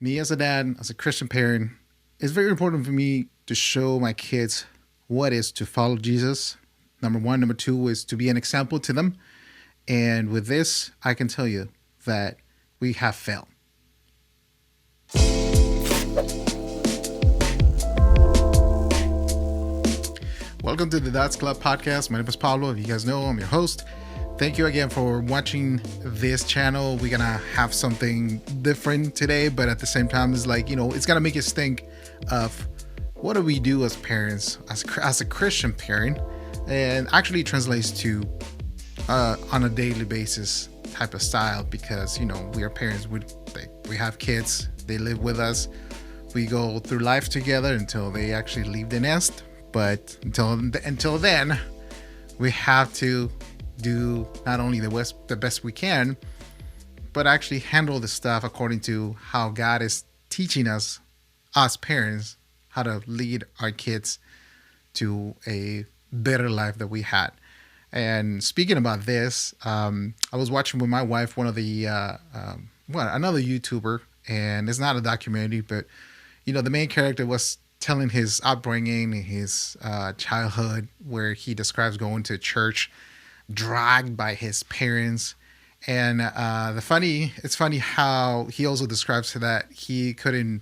Me as a dad, as a Christian parent, it's very important for me to show my kids what is to follow Jesus. Number one. Number two is to be an example to them. And with this, I can tell you that we have failed. Welcome to the Dots Club podcast. My name is Pablo. If you guys know, I'm your host. Thank you again for watching this channel. We're gonna have something different today, but at the same time, it's like, it's gonna make us think of what do we do as parents, as a Christian parent, and actually translates to on a daily basis type of style, because we are parents. We have kids. They live with us. We go through life together until they actually leave the nest. But until then, we have to do not only the best we can, but actually handle the stuff according to how God is teaching us parents, how to lead our kids to a better life that we had. And speaking about this, I was watching with my wife one of the another YouTuber, and it's not a documentary, but the main character was telling his upbringing, his childhood, where he describes going to church dragged by his parents. And it's funny how he also describes that he couldn't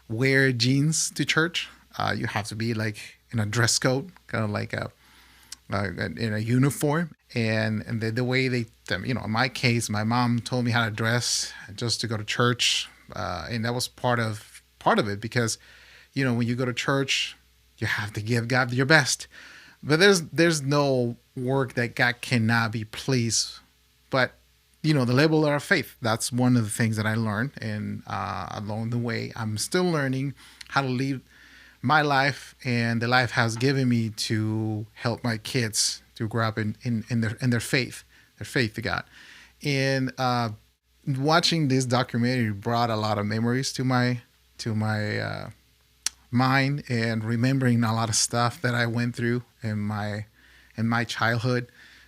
wear jeans to church. You have to be like in a dress code, kind of like in a uniform. And the way in my case, my mom told me how to dress just to go to church. And that was part of it, because when you go to church, you have to give God your best. But there's no work that God cannot be pleased. But the level of faith, that's one of the things that I learned, and along the way, I'm still learning how to lead my life, and the life has given me to help my kids to grow up in their faith to God. And watching this documentary brought a lot of memories to my mind, and remembering a lot of stuff that I went through in my childhood,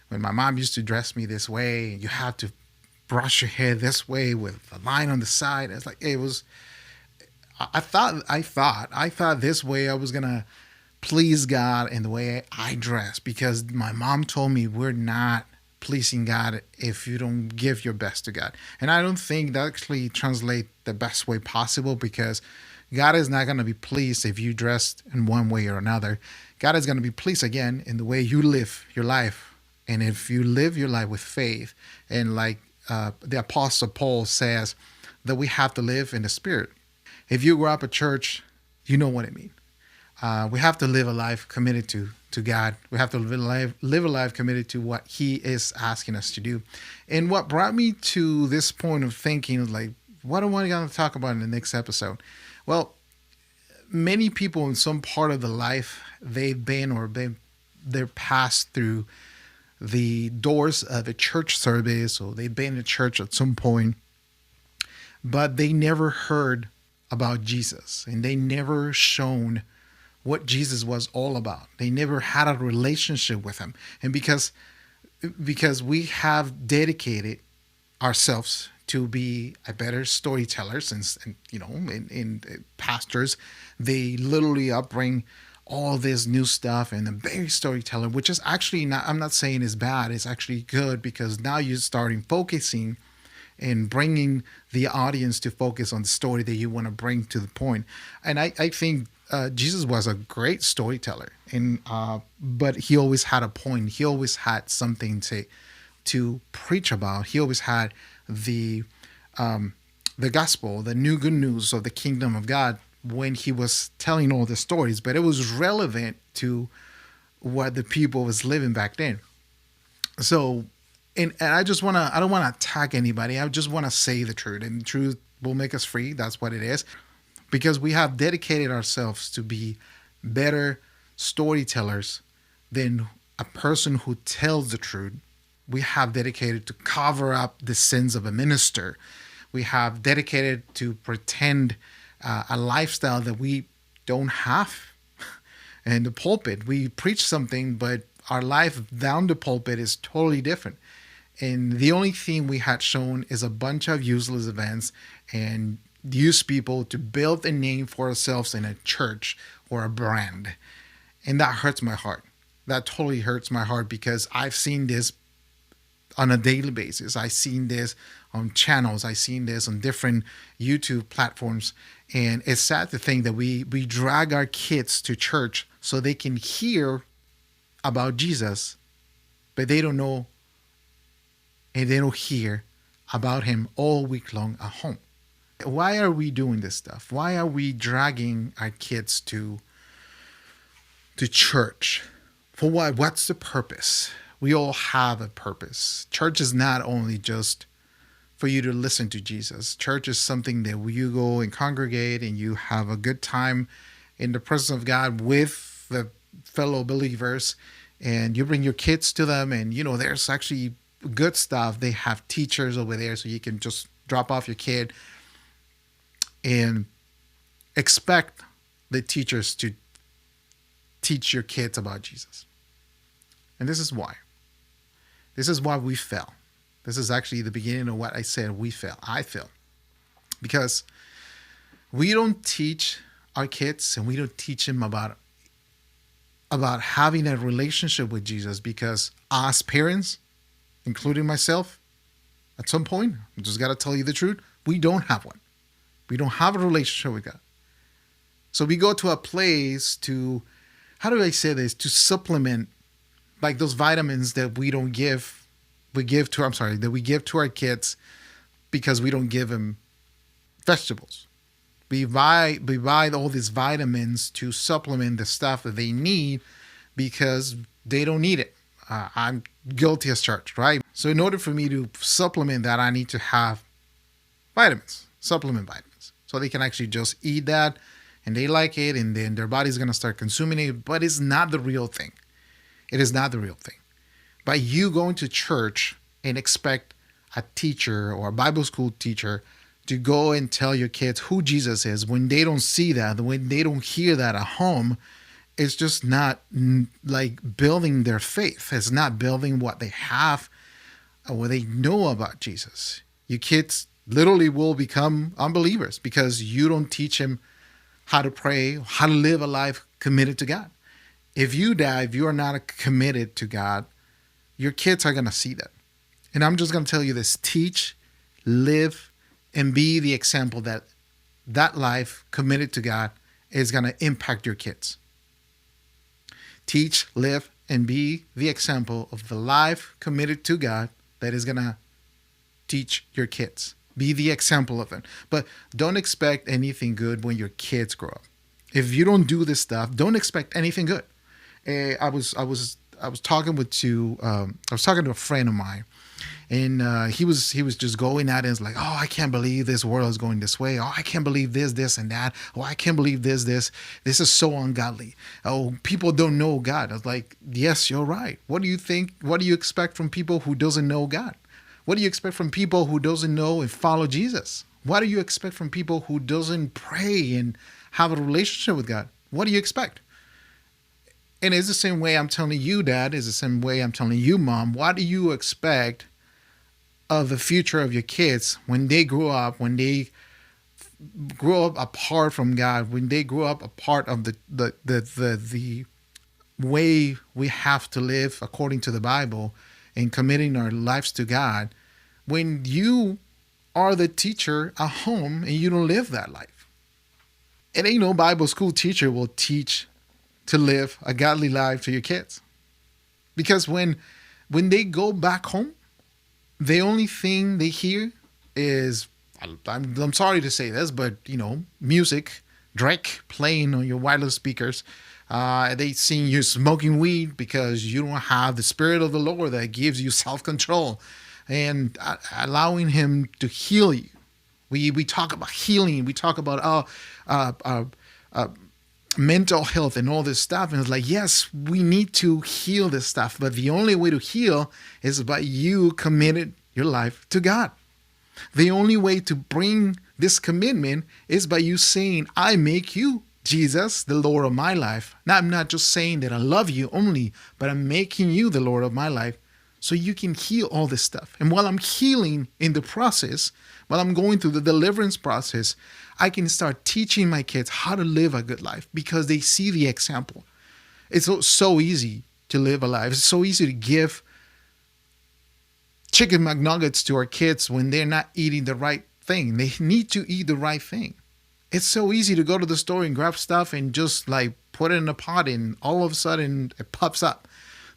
when my mom used to dress me this way. You have to brush your hair this way with a line on the side. It's like, it was, I thought this way I was gonna please God in the way I dress, because my mom told me we're not pleasing God if you don't give your best to God. And I don't think that actually translates the best way possible, because God is not going to be pleased if you dressed in one way or another. God is going to be pleased again in the way you live your life. And if you live your life with faith, and like the Apostle Paul says, that we have to live in the Spirit. If you grow up at church, you know what I mean. We have to live a life committed to God. We have to live a life committed to what He is asking us to do. And what brought me to this point of thinking is like, what am I going to talk about in the next episode? Well, many people in some part of the life, they're passed through the doors of a church service, or they've been to church at some point, but they never heard about Jesus, and they never shown what Jesus was all about. They never had a relationship with Him. And because we have dedicated ourselves to be a better storytellers, and in pastors, they literally upbring all this new stuff, and a very storyteller, which is actually not, I'm not saying is bad, it's actually good, because now you're starting focusing and bringing the audience to focus on the story that you want to bring to the point. And I think Jesus was a great storyteller, and but He always had a point. He always had something to preach about. He always had the gospel, the new good news of the kingdom of God, when He was telling all the stories, but it was relevant to what the people was living back then. So, and I don't want to attack anybody. I just want to say the truth, and the truth will make us free. That's what it is, because we have dedicated ourselves to be better storytellers than a person who tells the truth. We have dedicated to cover up the sins of a minister. We have dedicated to pretend a lifestyle that we don't have. In the pulpit, we preach something, but our life down the pulpit is totally different. And the only thing we had shown is a bunch of useless events, and use people to build a name for ourselves in a church or a brand. And that hurts my heart. That totally hurts my heart because I've seen this on a daily basis. I've seen this on channels. I've seen this on different YouTube platforms. And it's sad to think that we drag our kids to church so they can hear about Jesus, but they don't know and they don't hear about him all week long at home. Why are we doing this stuff? Why are we dragging our kids to church? For what? What's the purpose? We all have a purpose. Church is not only just for you to listen to Jesus. Church is something that you go and congregate and you have a good time in the presence of God with the fellow believers, and you bring your kids to them, and there's actually good stuff. They have teachers over there, so you can just drop off your kid and expect the teachers to teach your kids about Jesus. And this is why. This is why we fail. This is actually the beginning of what I said. We fail. I fail. Because we don't teach our kids and we don't teach them about having a relationship with Jesus, because us parents, including myself, at some point, I just got to tell you the truth, we don't have one. We don't have a relationship with God. So we go to a place to, how do I say this, to supplement like those vitamins that we give to our kids because we don't give them vegetables. We buy all these vitamins to supplement the stuff that they need because they don't need it. I'm guilty as charged, right? So in order for me to supplement that, I need to have supplement vitamins. So they can actually just eat that and they like it, and then their body's going to start consuming it, but it's not the real thing. It is not the real thing. By you going to church and expect a teacher or a Bible school teacher to go and tell your kids who Jesus is, when they don't see that, when they don't hear that at home, it's just not like building their faith. It's not building what they have or what they know about Jesus. Your kids literally will become unbelievers because you don't teach them how to pray, how to live a life committed to God. If you are not committed to God, your kids are going to see that. And I'm just going to tell you this: teach, live, and be the example that life committed to God is going to impact your kids. Teach, live, and be the example of the life committed to God that is going to teach your kids. Be the example of it. But don't expect anything good when your kids grow up. If you don't do this stuff, don't expect anything good. I was talking to a friend of mine, and he was just going at it. It's like, oh, I can't believe this world is going this way. Oh, I can't believe this, and that. Oh, I can't believe this. This is so ungodly. Oh, people don't know God. I was like, yes, you're right. What do you think? What do you expect from people who doesn't know God? What do you expect from people who doesn't know and follow Jesus? What do you expect from people who doesn't pray and have a relationship with God? What do you expect? And it's the same way I'm telling you, Dad. It's the same way I'm telling you, Mom. What do you expect of the future of your kids when they grow up, apart from God, when they grow up a part of the way we have to live according to the Bible and committing our lives to God, when you are the teacher at home and you don't live that life? It ain't no Bible school teacher will teach to live a godly life to your kids. Because when they go back home, the only thing they hear is, I'm sorry to say this, but music, Drake playing on your wireless speakers. They seen you smoking weed because you don't have the Spirit of the Lord that gives you self-control and allowing Him to heal you. We talk about healing. We talk about mental health and all this stuff. And it's like, yes, we need to heal this stuff. But the only way to heal is by you committed your life to God. The only way to bring this commitment is by you saying, I make you, Jesus, the Lord of my life. Now, I'm not just saying that I love you only, but I'm making you the Lord of my life so you can heal all this stuff. And while I'm healing in the process, while I'm going through the deliverance process, I can start teaching my kids how to live a good life because they see the example. It's so easy to live a life. It's so easy to give chicken McNuggets to our kids when they're not eating the right thing. They need to eat the right thing. It's so easy to go to the store and grab stuff and just like put it in a pot and all of a sudden it pops up.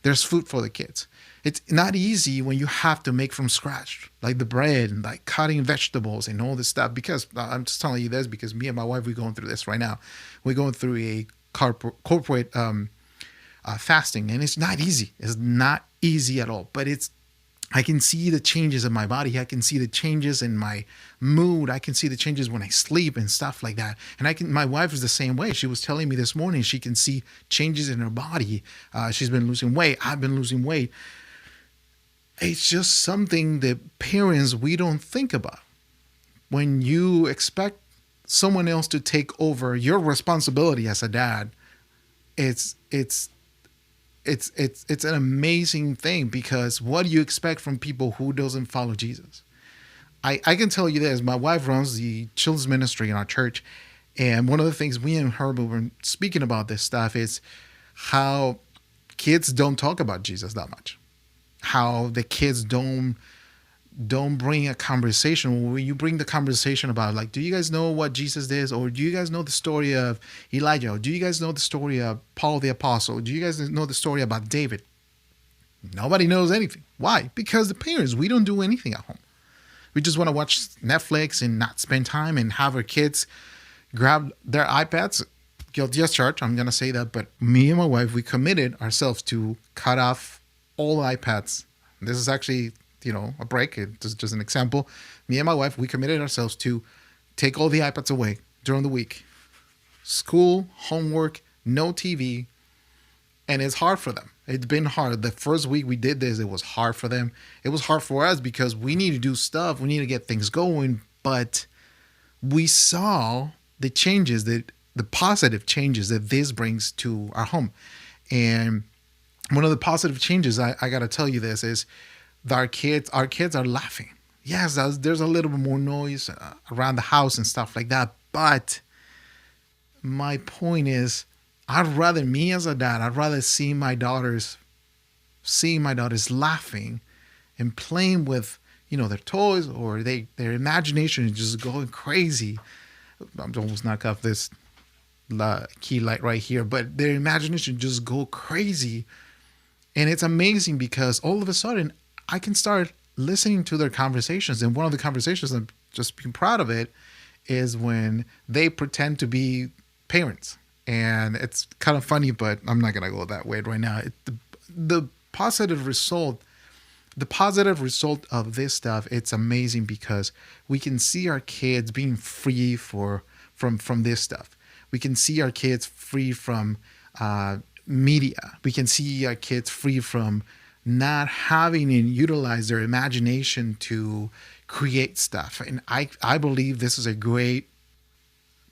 There's food for the kids. It's not easy when you have to make from scratch, like the bread and like cutting vegetables and all this stuff. Because I'm just telling you this because me and my wife, we're going through this right now. We're going through a corporate fasting, and it's not easy. It's not easy at all. But I can see the changes in my body. I can see the changes in my mood. I can see the changes when I sleep and stuff like that. And my wife is the same way. She was telling me this morning she can see changes in her body. She's been losing weight. I've been losing weight. It's just something that parents, we don't think about. When you expect someone else to take over your responsibility as a dad, it's an amazing thing, because what do you expect from people who doesn't follow Jesus? I can tell you this. My wife runs the children's ministry in our church, and one of the things we and her were speaking about this stuff is how kids don't talk about Jesus that much. How the kids don't bring a conversation. When you bring the conversation about, like, do you guys know what Jesus did? Or do you guys know the story of Elijah? Or do you guys know the story of Paul the Apostle? Do you guys know the story about David? Nobody knows anything. Why? Because the parents, we don't do anything at home. We just want to watch Netflix and not spend time and have our kids grab their iPads. Guilty as charged, I'm going to say that. But me and my wife, we committed ourselves to cut off all iPads. This is actually, a break. It's just an example. Me and my wife, we committed ourselves to take all the iPads away during the week. School, homework, no TV. And it's hard for them. It's been hard. The first week we did this, it was hard for them. It was hard for us because we need to do stuff. We need to get things going. But we saw the changes, the positive changes that this brings to our home. And one of the positive changes, I got to tell you this, is that our kids are laughing. Yes, there's a little bit more noise around the house and stuff like that. But my point is, me as a dad, I'd rather see my daughters laughing and playing with, their toys, or their imagination is just going crazy. I'm almost knock off this key light right here, but their imagination just go crazy. And it's amazing because all of a sudden I can start listening to their conversations. And one of the conversations, I'm just being proud of it, is when they pretend to be parents. And it's kind of funny, but I'm not going to go that way right now. The positive result of this stuff, it's amazing because we can see our kids being free from this stuff. We can see our kids free from media. We can see our kids free from not having and utilize their imagination to create stuff. And I believe this is a great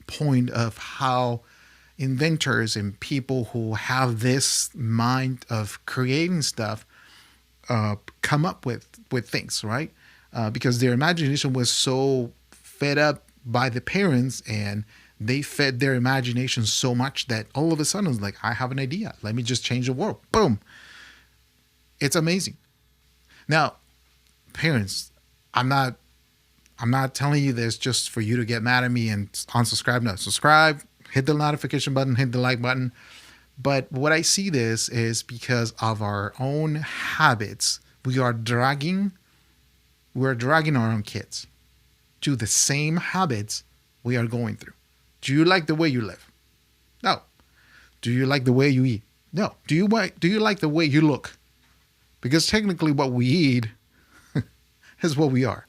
point of how inventors and people who have this mind of creating stuff come up with things, right? Because their imagination was so fed up by the parents, and they fed their imagination so much that all of a sudden it's like, I have an idea. Let me just change the world. Boom. It's amazing. Now, parents, I'm not telling you this just for you to get mad at me and unsubscribe. No, subscribe, hit the notification button, hit the like button. But what I see this is because of our own habits. We're dragging our own kids to the same habits we are going through. Do you like the way you live? No. Do you like the way you eat? No. Do you like the way you look? Because technically what we eat is what we are.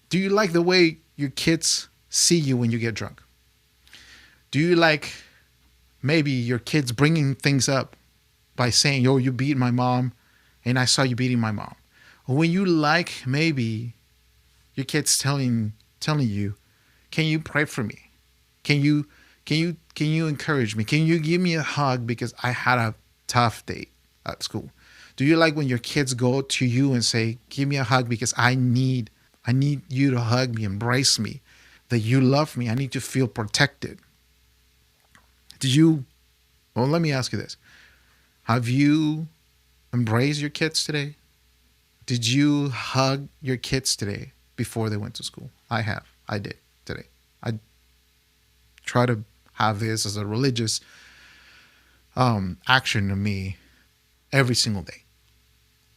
Do you like the way your kids see you when you get drunk? Do you like maybe your kids bringing things up by saying, yo, you beat my mom and I saw you beating my mom? Or when you like maybe your kids telling you, can you pray for me? Can you encourage me? Can you give me a hug because I had a tough day at school? Do you like when your kids go to you and say, give me a hug because I need you to hug me, embrace me, that you love me. I need to feel protected. Well, let me ask you this. Have you embraced your kids today? Did you hug your kids today before they went to school? I have. I did today. I try to have this as a religious action to me every single day,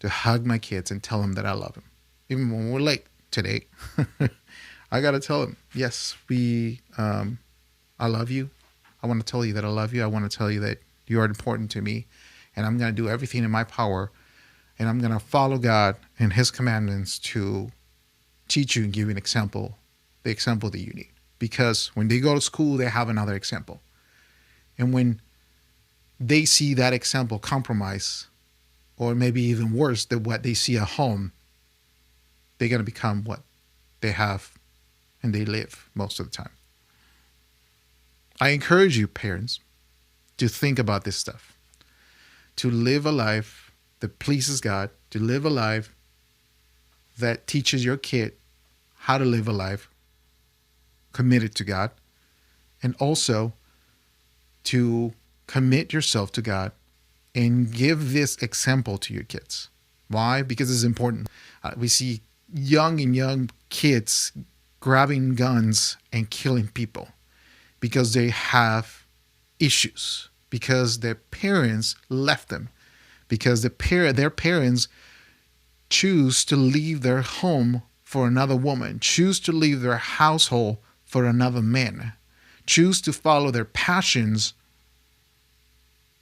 to hug my kids and tell them that I love them. Even when we're late today, I got to tell them, yes, I love you. I want to tell you that I love you. I want to tell you that you are important to me, and I'm going to do everything in my power, and I'm going to follow God and his commandments to teach you and give you an example, the example that you need. Because when they go to school, they have another example. And when they see that example compromise, or maybe even worse than what they see at home, they're going to become what they have and they live most of the time. I encourage you, parents, to think about this stuff, to live a life that pleases God, to live a life that teaches your kid how to live a life committed to God, and also to commit yourself to God and give this example to your kids. Why? Because it's important. We see young kids grabbing guns and killing people because they have issues, because their parents left them, because their parents choose to leave their home for another woman, choose to leave their household for another man, choose to follow their passions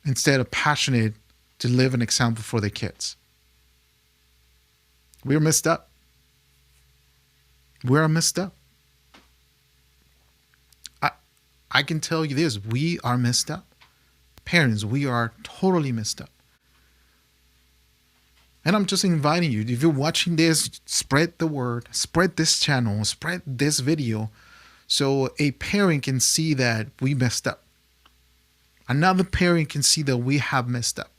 instead of passionate to live an example for their kids. We're messed up. We're messed up. I can tell you this, we are messed up. Parents, we are totally messed up. And I'm just inviting you, if you're watching this, spread the word, spread this channel, spread this video, so a parent can see that we messed up. Another parent can see that we have messed up.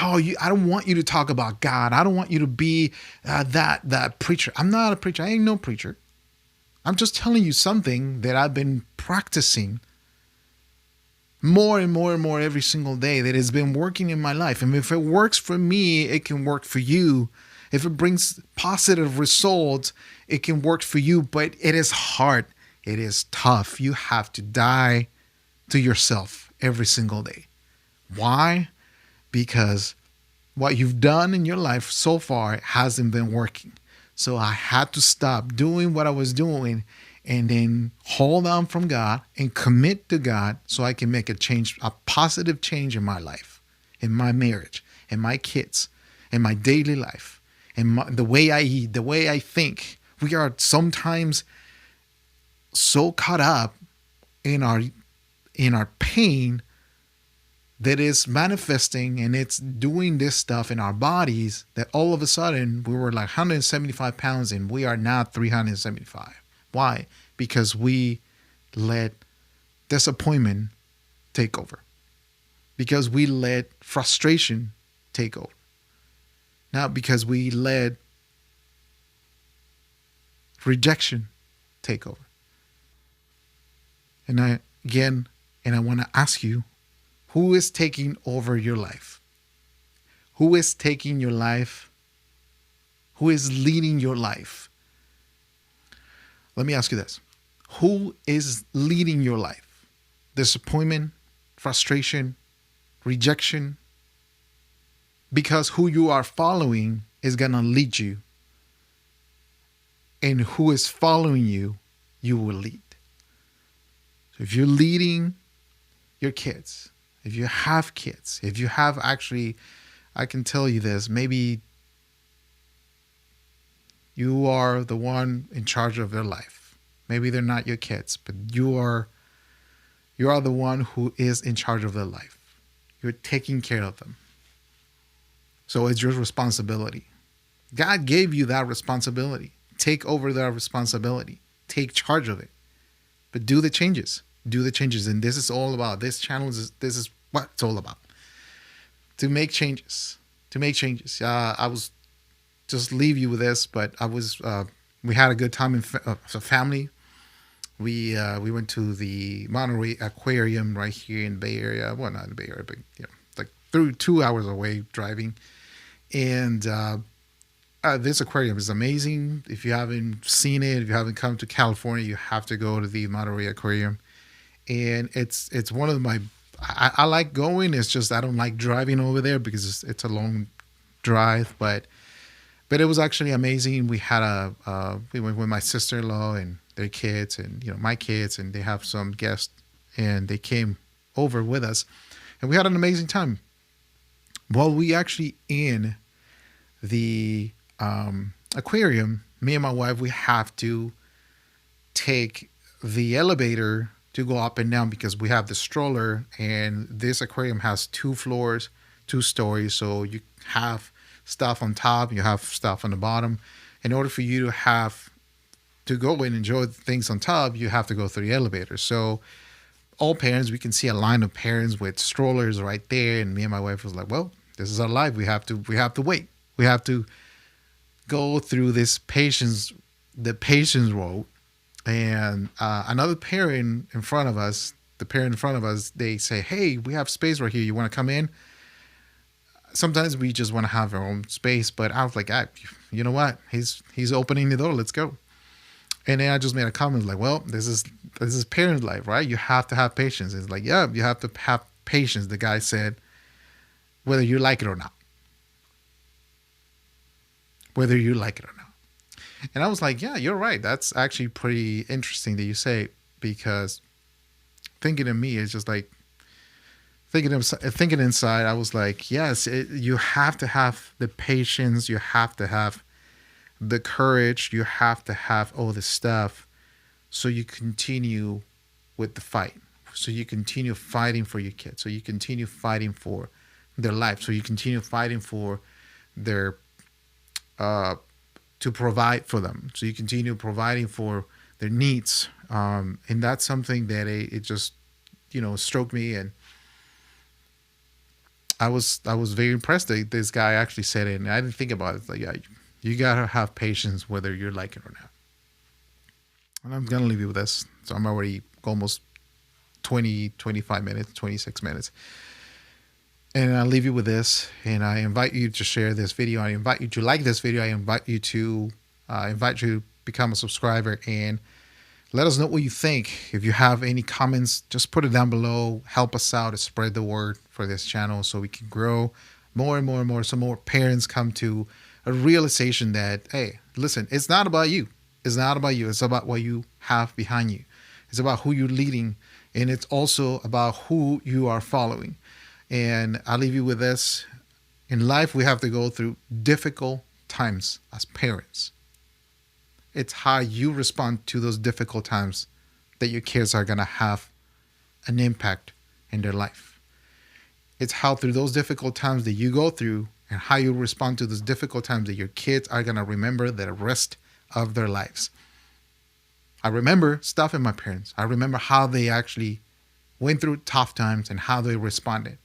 Oh, I don't want you to talk about God. I don't want you to be that preacher. I'm not a preacher. I ain't no preacher. I'm just telling you something that I've been practicing more and more and more every single day that has been working in my life. And if it works for me, it can work for you. If it brings positive results, it can work for you. But it is hard. It is tough. You have to die to yourself every single day. Why? Because what you've done in your life so far hasn't been working. So I had to stop doing what I was doing and then hold on from God and commit to God so I can make a change, a positive change in my life, in my marriage, in my kids, in my daily life, in the way I eat, the way I think. We are sometimes so caught up in our pain that is manifesting and it's doing this stuff in our bodies that all of a sudden we were like 175 pounds and we are now 375. Why? Because we let disappointment take over. Because we let frustration take over. Not because we let rejection take over. And I want to ask you, who is taking over your life? Who is taking your life? Who is leading your life? Let me ask you this. Who is leading your life? Disappointment, frustration, rejection? Because who you are following is going to lead you. And who is following you, you will lead. So if you're leading your kids, if you have kids, if you have actually, I can tell you this, maybe you are the one in charge of their life. Maybe they're not your kids, but you are the one who is in charge of their life. You're taking care of them. So it's your responsibility. God gave you that responsibility. Take over that responsibility. Take charge of it. But do the changes. Do the changes. And this is all about, this channel this is what it's all about. to make changes. I was just leave you with this, but we had a good time as a family. We went to the Monterey Aquarium right here in the Bay Area. Well, not in the Bay Area, but like through 2 hours away driving. And this aquarium is amazing. If you haven't seen it, if you haven't come to California, you have to go to the Monterey Aquarium. And it's one of my I like going. It's just I don't like driving over there because it's a long drive, but it was actually amazing. We went with my sister-in-law and their kids, and my kids, and they have some guests, and they came over with us, and we had an amazing time. While we actually in the aquarium, me and my wife, we have to take the elevator to go up and down because we have the stroller, and this aquarium has 2 floors, 2 stories, so you have stuff on top, you have stuff on the bottom. In order for you to have to go and enjoy things on top, you have to go through the elevator. So all parents, we can see a line of parents with strollers right there, and me and my wife was like, well, this is our life. We have to wait. We have to go through the patience road. And another parent in front of us, they say, hey, we have space right here. You want to come in? Sometimes we just want to have our own space, but I was like, you know what? He's opening the door. Let's go. And then I just made a comment like, well, this is parent life, right? You have to have patience. It's like, yeah, you have to have patience. The guy said, whether you like it or not. Whether you like it or not. And I was like, yeah, you're right. That's actually pretty interesting that you say, because thinking of me is just like, thinking inside, I was like, yes, you have to have the patience. You have to have the courage. You have to have all this stuff so you continue with the fight. So you continue fighting for your kids. So you continue fighting for their life. So you continue fighting for their to provide for them. So you continue providing for their needs. And that's something that it just, stroked me. And I was very impressed that this guy actually said it. And I didn't think about it. It's like, yeah, you got to have patience whether you like it or not. And I'm going to leave you with this. So I'm already almost 25 minutes, 26 minutes. And I'll leave you with this, and I invite you to share this video. I invite you to like this video. I invite you to become a subscriber, and let us know what you think. If you have any comments, just put it down below. Help us out to spread the word for this channel so we can grow more and more and more, so more parents come to a realization that, hey, listen, it's not about you. It's not about you. It's about what you have behind you. It's about who you're leading, and it's also about who you are following. And I'll leave you with this. In life, we have to go through difficult times as parents. It's how you respond to those difficult times that your kids are going to have an impact in their life. It's how through those difficult times that you go through and how you respond to those difficult times that your kids are going to remember the rest of their lives. I remember stuff in my parents. I remember how they actually went through tough times and how they responded.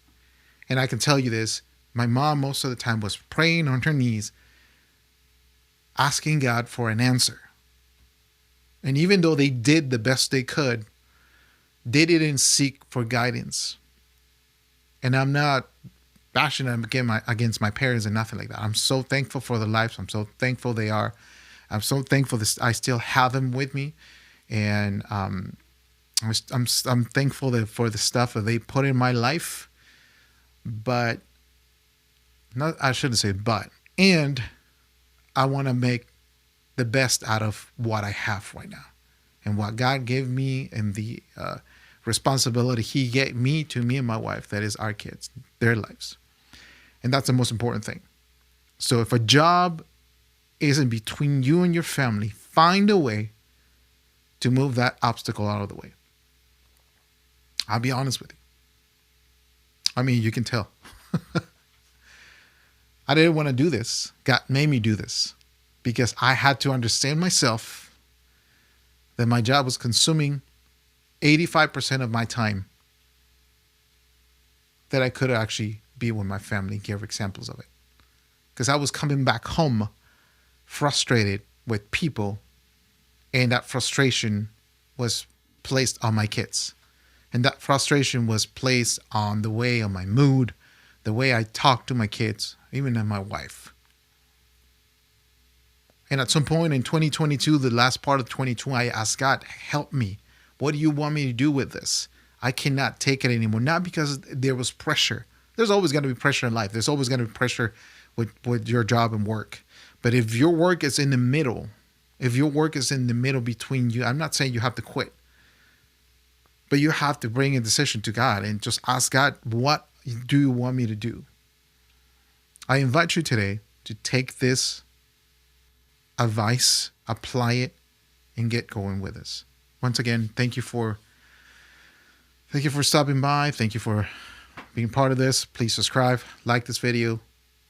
And I can tell you this, my mom most of the time was praying on her knees, asking God for an answer. And even though they did the best they could, they didn't seek for guidance. And I'm not bashing them against my parents and nothing like that. I'm so thankful for their lives. I'm so thankful they are. I'm so thankful that I still have them with me. And I'm thankful for the stuff that they put in my life. But I shouldn't say but. And I want to make the best out of what I have right now and what God gave me and the responsibility He gave me to me and my wife, that is our kids, their lives. And that's the most important thing. So if a job isn't between you and your family, find a way to move that obstacle out of the way. I'll be honest with you. I mean, you can tell. I didn't want to do this. God made me do this because I had to understand myself that my job was consuming 85% of my time that I could actually be with my family, give examples of it. Because I was coming back home frustrated with people, and that frustration was placed on my kids. And that frustration was placed on the way of my mood, the way I talk to my kids, even to my wife. And at some point in 2022, the last part of 2022, I asked God, help me. What do you want me to do with this? I cannot take it anymore. Not because there was pressure. There's always going to be pressure in life. There's always going to be pressure with your job and work. But if your work is in the middle, between you, I'm not saying you have to quit, but you have to bring a decision to God and just ask God, what do you want me to do? I invite you today to take this advice, apply it, and get going with us. Once again, thank you for stopping by. Thank you for being part of this. Please subscribe, like this video,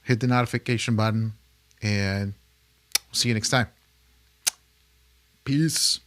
hit the notification button, and see you next time. Peace.